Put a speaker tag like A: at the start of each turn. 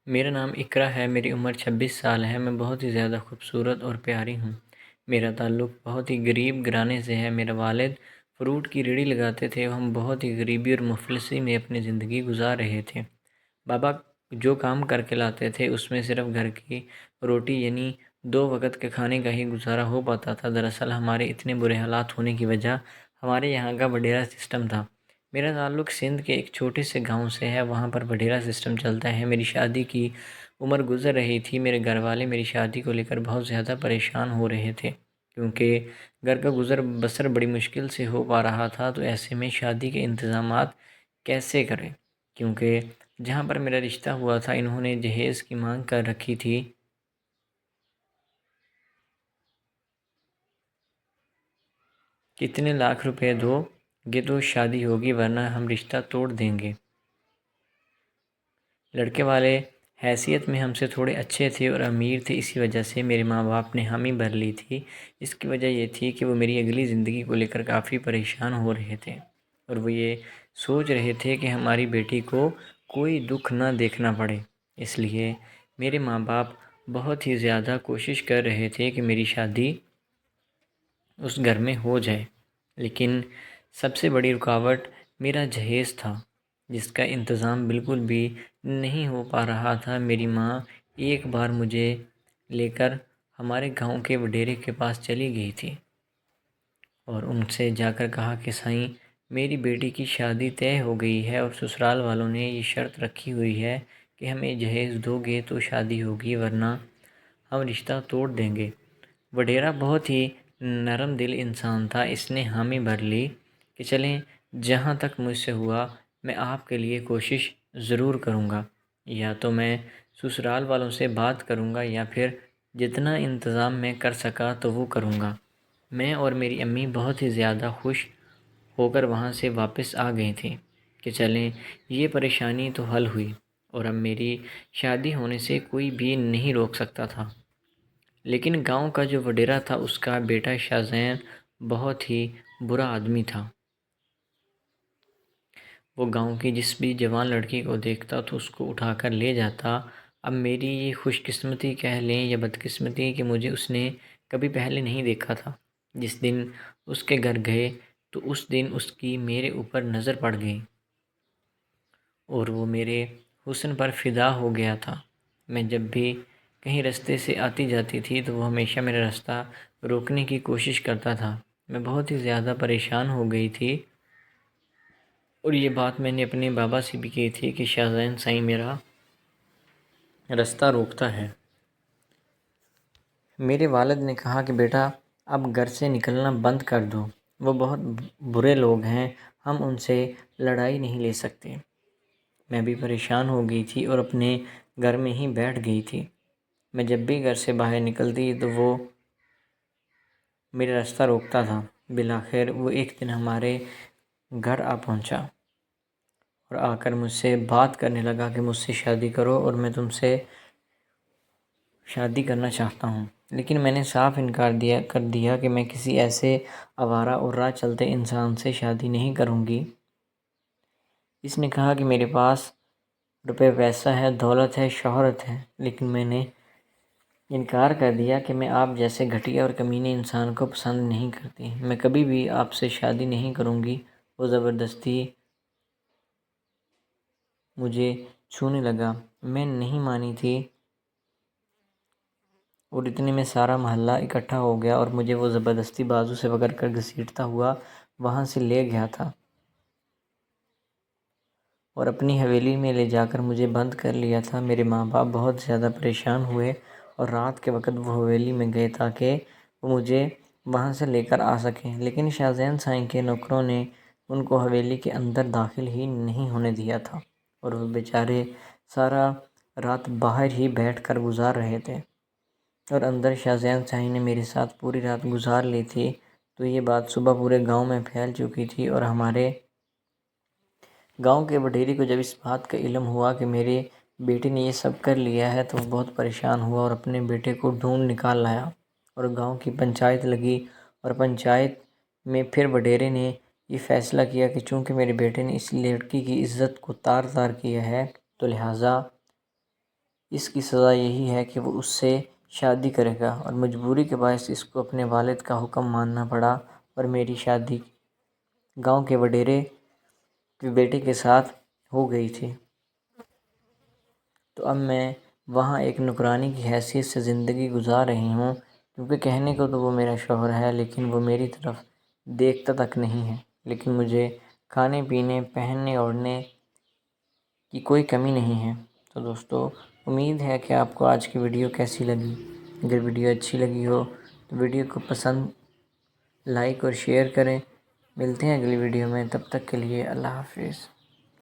A: میرا نام اقرا ہے، میری عمر 26 سال ہے، میں بہت ہی زیادہ خوبصورت اور پیاری ہوں۔ میرا تعلق بہت ہی غریب گھرانے سے ہے۔ میرے والد فروٹ کی ریڑھی لگاتے تھے، ہم بہت ہی غریبی اور مفلسی میں اپنی زندگی گزار رہے تھے۔ بابا جو کام کر کے لاتے تھے اس میں صرف گھر کی روٹی یعنی 2 وقت کے کھانے کا ہی گزارا ہو پاتا تھا۔ دراصل ہمارے اتنے برے حالات ہونے کی وجہ ہمارے یہاں کا وڈیرا سسٹم تھا۔ میرا تعلق سندھ کے ایک چھوٹے سے گاؤں سے ہے، وہاں پر وڈیرا سسٹم چلتا ہے۔ میری شادی کی عمر گزر رہی تھی، میرے گھر والے میری شادی کو لے کر بہت زیادہ پریشان ہو رہے تھے کیونکہ گھر کا گزر بسر بڑی مشکل سے ہو پا رہا تھا۔ تو ایسے میں شادی کے انتظامات کیسے کریں، کیونکہ جہاں پر میرا رشتہ ہوا تھا انہوں نے جہیز کی مانگ کر رکھی تھی۔ کتنے لاکھ روپے دو گے تو شادی ہوگی ورنہ ہم رشتہ توڑ دیں گے۔ لڑکے والے حیثیت میں ہم سے تھوڑے اچھے تھے اور امیر تھے، اسی وجہ سے میرے ماں باپ نے حامی بھر لی تھی۔ اس کی وجہ یہ تھی کہ وہ میری اگلی زندگی کو لے کر کافی پریشان ہو رہے تھے اور وہ یہ سوچ رہے تھے کہ ہماری بیٹی کو کوئی دکھ نہ دیکھنا پڑے۔ اس لیے میرے ماں باپ بہت ہی زیادہ کوشش کر رہے تھے کہ میری شادی اس گھر میں ہو جائے، لیکن سب سے بڑی رکاوٹ میرا جہیز تھا جس کا انتظام بالکل بھی نہیں ہو پا رہا تھا۔ میری ماں ایک بار مجھے لے کر ہمارے گاؤں کے وڈیرے کے پاس چلی گئی تھی اور ان سے جا کر کہا کہ سائیں میری بیٹی کی شادی طے ہو گئی ہے اور سسرال والوں نے یہ شرط رکھی ہوئی ہے کہ ہمیں جہیز دو گے تو شادی ہوگی ورنہ ہم رشتہ توڑ دیں گے۔ وڈیرا بہت ہی نرم دل انسان تھا، اس نے حامی بھر لی کہ چلیں جہاں تک مجھ سے ہوا میں آپ کے لیے کوشش ضرور کروں گا، یا تو میں سسرال والوں سے بات کروں گا یا پھر جتنا انتظام میں کر سکا تو وہ کروں گا۔ میں اور میری امی بہت ہی زیادہ خوش ہو کر وہاں سے واپس آ گئی تھیں کہ چلیں یہ پریشانی تو حل ہوئی اور اب میری شادی ہونے سے کوئی بھی نہیں روک سکتا تھا۔ لیکن گاؤں کا جو وڈیرا تھا اس کا بیٹا شاہزین بہت ہی برا آدمی تھا۔ وہ گاؤں کی جس بھی جوان لڑکی کو دیکھتا تو اس کو اٹھا کر لے جاتا۔ اب میری یہ خوش قسمتی کہہ لیں یا بدقسمتی کہ مجھے اس نے کبھی پہلے نہیں دیکھا تھا۔ جس دن اس کے گھر گئے تو اس دن اس کی میرے اوپر نظر پڑ گئی اور وہ میرے حسن پر فدا ہو گیا تھا۔ میں جب بھی کہیں رستے سے آتی جاتی تھی تو وہ ہمیشہ میرا راستہ روکنے کی کوشش کرتا تھا۔ میں بہت ہی زیادہ پریشان ہو گئی تھی اور یہ بات میں نے اپنے بابا سے بھی کی تھی کہ شاہزین سائیں میرا راستہ روکتا ہے۔ میرے والد نے کہا کہ بیٹا اب گھر سے نکلنا بند کر دو، وہ بہت برے لوگ ہیں، ہم ان سے لڑائی نہیں لے سکتے۔ میں بھی پریشان ہو گئی تھی اور اپنے گھر میں ہی بیٹھ گئی تھی۔ میں جب بھی گھر سے باہر نکلتی تو وہ میرا راستہ روکتا تھا۔ بالآخر وہ ایک دن ہمارے گھر آ پہنچا اور آ کر مجھ سے بات کرنے لگا کہ مجھ سے شادی کرو اور میں تم سے شادی کرنا چاہتا ہوں۔ لیکن میں نے صاف انکار کر دیا کہ میں کسی ایسے آوارہ اور راہ چلتے انسان سے شادی نہیں کروں گی۔ اس نے کہا کہ میرے پاس روپے پیسہ ہے، دولت ہے، شہرت ہے، لیکن میں نے انکار کر دیا کہ میں آپ جیسے گھٹیا اور کمینے انسان کو پسند نہیں کرتی، میں کبھی بھی آپ سے شادی نہیں کروں گی۔ وہ زبردستی مجھے چھونے لگا، میں نہیں مانی تھی اور اتنے میں سارا محلہ اکٹھا ہو گیا اور مجھے وہ زبردستی بازو سے پکڑ کر گھسیٹتا ہوا وہاں سے لے گیا تھا اور اپنی حویلی میں لے جا کر مجھے بند کر لیا تھا۔ میرے ماں باپ بہت زیادہ پریشان ہوئے اور رات کے وقت وہ حویلی میں گئے تاکہ وہ مجھے وہاں سے لے کر آ سکیں، لیکن شاہزین سائیں کے نوکروں نے ان کو حویلی کے اندر داخل ہی نہیں ہونے دیا تھا اور وہ بیچارے سارا رات باہر ہی بیٹھ کر گزار رہے تھے اور اندر شاہزین سائیں نے میرے ساتھ پوری رات گزار لی تھی۔ تو یہ بات صبح پورے گاؤں میں پھیل چکی تھی اور ہمارے گاؤں کے وڈیرے کو جب اس بات کا علم ہوا کہ میرے بیٹے نے یہ سب کر لیا ہے تو وہ بہت پریشان ہوا اور اپنے بیٹے کو ڈھونڈ نکال لایا اور گاؤں کی پنچایت لگی اور پنچایت میں پھر وڈیرے نے یہ فیصلہ کیا کہ چونکہ میرے بیٹے نے اس لڑکی کی عزت کو تار تار کیا ہے تو لہٰذا اس کی سزا یہی ہے کہ وہ اس سے شادی کرے گا، اور مجبوری کے باعث اس کو اپنے والد کا حکم ماننا پڑا اور میری شادی گاؤں کے وڈیرے کے بیٹے کے ساتھ ہو گئی تھی۔ تو اب میں وہاں ایک نوکرانی کی حیثیت سے زندگی گزار رہی ہوں، کیونکہ کہنے کو تو وہ میرا شوہر ہے لیکن وہ میری طرف دیکھتا تک نہیں ہے، لیکن مجھے کھانے پینے، پہننے اوڑھنے کی کوئی کمی نہیں ہے۔ تو دوستو، امید ہے کہ آپ کو آج کی ویڈیو کیسی لگی۔ اگر ویڈیو اچھی لگی ہو تو ویڈیو کو پسند، لائک اور شیئر کریں۔ ملتے ہیں اگلی ویڈیو میں، تب تک کے لیے اللہ حافظ۔